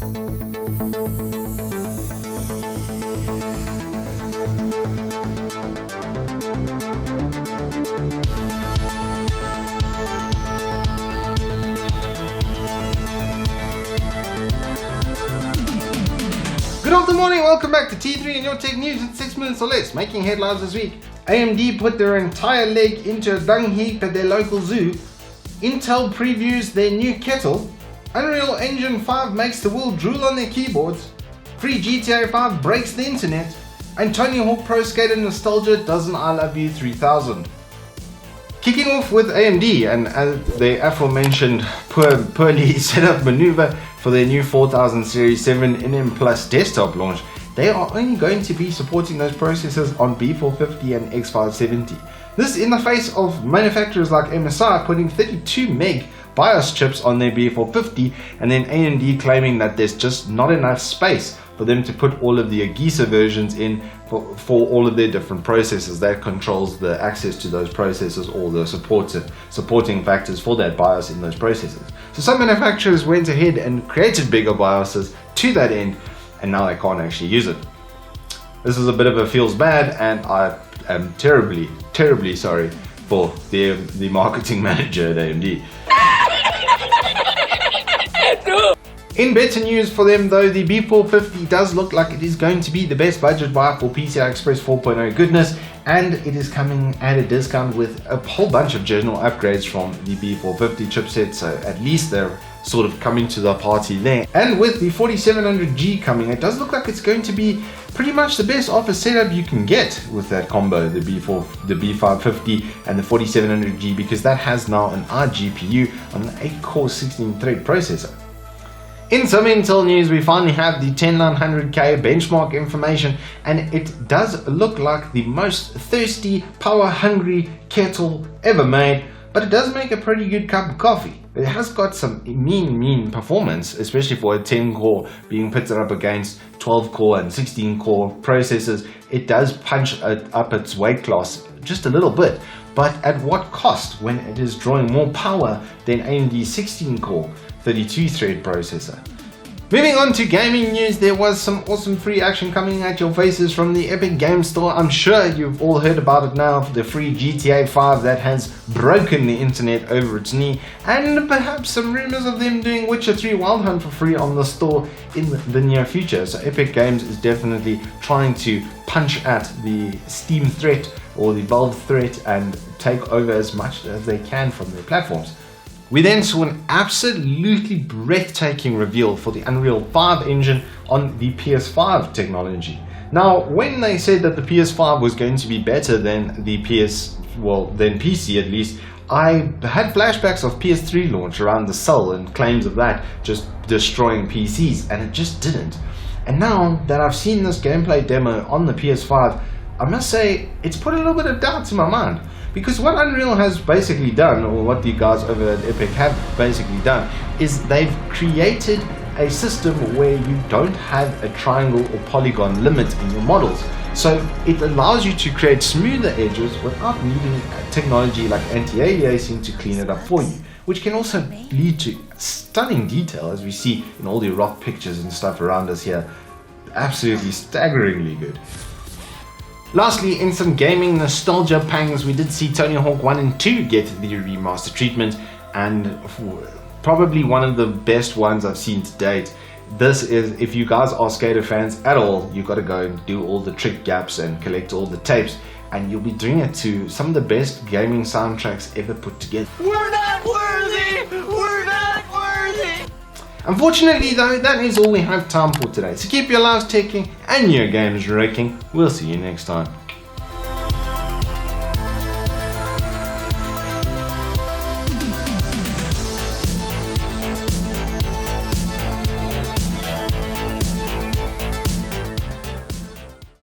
Good afternoon, welcome back to T3 and your tech news in 6 minutes or less. Making headlines this week. AMD put their entire leg into a dung heap at their local zoo. Intel previews their new kettle. Unreal Engine 5 makes the world drool on their keyboards. Free GTA 5 breaks the internet. And Tony Hawk Pro Skater nostalgia does an I Love You 3000. Kicking off with AMD and the aforementioned poorly set up maneuver for their new 4000 Series 7 NM Plus desktop launch, they are only going to be supporting those processors on B450 and X570. This in the face of manufacturers like MSI putting 32 meg BIOS chips on their B450 and then AMD claiming that there's just not enough space for them to put all of the Agisa versions in for all of their different processors. That controls the access to those processors or the supporting factors for that BIOS in those processors. So some manufacturers went ahead and created bigger BIOSes to that end, and now they can't actually use it. This is a bit of a feels bad, and I am terribly sorry for the marketing manager at AMD. In better news for them though, the B450 does look like it is going to be the best budget buy for PCI Express 4.0 goodness, and it is coming at a discount with a whole bunch of general upgrades from the B450 chipset, so at least they're sort of coming to the party there. And with the 4700G coming, it does look like it's going to be pretty much the best office setup you can get with that combo, the B550 and the 4700G, because that has now an iGPU on an 8-core 16-thread processor. In some Intel news, we finally have the 10900K benchmark information, and it does look like the most thirsty, power-hungry kettle ever made, but it does make a pretty good cup of coffee. It has got some mean performance, especially for a 10-core being pitted up against 12-core and 16-core processors. It does punch up its weight class just a little bit, but at what cost when it is drawing more power than AMD's 16-core 32-thread processor. Moving on to gaming news, there was some awesome free action coming at your faces from the Epic Games Store. I'm sure you've all heard about it now, the free GTA 5 that has broken the internet over its knee, and perhaps some rumors of them doing Witcher 3 Wild Hunt for free on the store in the near future. So Epic Games is definitely trying to punch at the Steam threat or the Valve threat and take over as much as they can from their platforms. We then saw an absolutely breathtaking reveal for the Unreal 5 engine on the PS5 technology. Now, when they said that the PS5 was going to be better than the than PC at least, I had flashbacks of PS3 launch around the cell and claims of that just destroying PCs, and it just didn't. And now that I've seen this gameplay demo on the PS5, I must say it's put a little bit of doubt in my mind. Because what Unreal has basically done, or what the guys over at Epic have basically done, is they've created a system where you don't have a triangle or polygon limit in your models. So it allows you to create smoother edges without needing technology like anti-aliasing to clean it up for you, which can also lead to stunning detail, as we see in all the rock pictures and stuff around us here. Absolutely staggeringly good. Lastly, in some gaming nostalgia pangs, we did see Tony Hawk 1 and 2 get the remaster treatment, and probably one of the best ones I've seen to date. This is, if you guys are skater fans at all, you've got to go and do all the trick gaps and collect all the tapes, and you'll be doing it to some of the best gaming soundtracks ever put together. We're not worthy! We're not worthy! Unfortunately though, that is all we have time for today. So keep your lives ticking and your games wrecking. We'll see you next time.